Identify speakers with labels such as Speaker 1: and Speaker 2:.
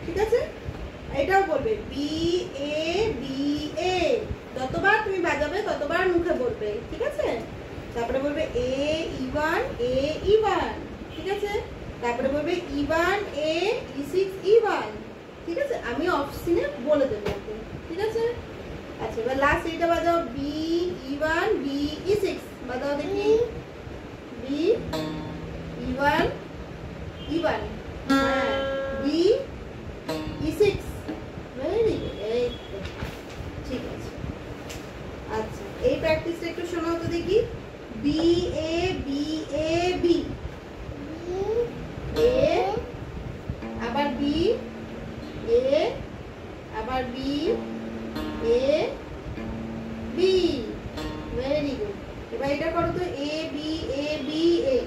Speaker 1: ঠিক আছে, এটাও বলবে বি এ বি এ, যতবার তুমি বাজাবে ততবার মুখে বলবে, ঠিক আছে। তারপরে বলবে এ ই1 এ ই1, ঠিক আছে। তারপরে বলবে ই1 এ ই6 ই1, ঠিক আছে। আমি অফ সিনে বলে দেবো, ঠিক আছে। আচ্ছা, এবার লাস্ট এইটা বাজাও, বি ই1 বি ই6 বাজাও দেখি, বি ই1 ই1, হ্যাঁ, বি ই6, ভেরি গুড, এই ঠিক আছে। আচ্ছা, এই প্র্যাকটিসটা একটু শোনাও তো দেখি, B A B A B, এ আবার বি, এ আবার B, A B, very good. এবার এটা করো তো, A B A B A,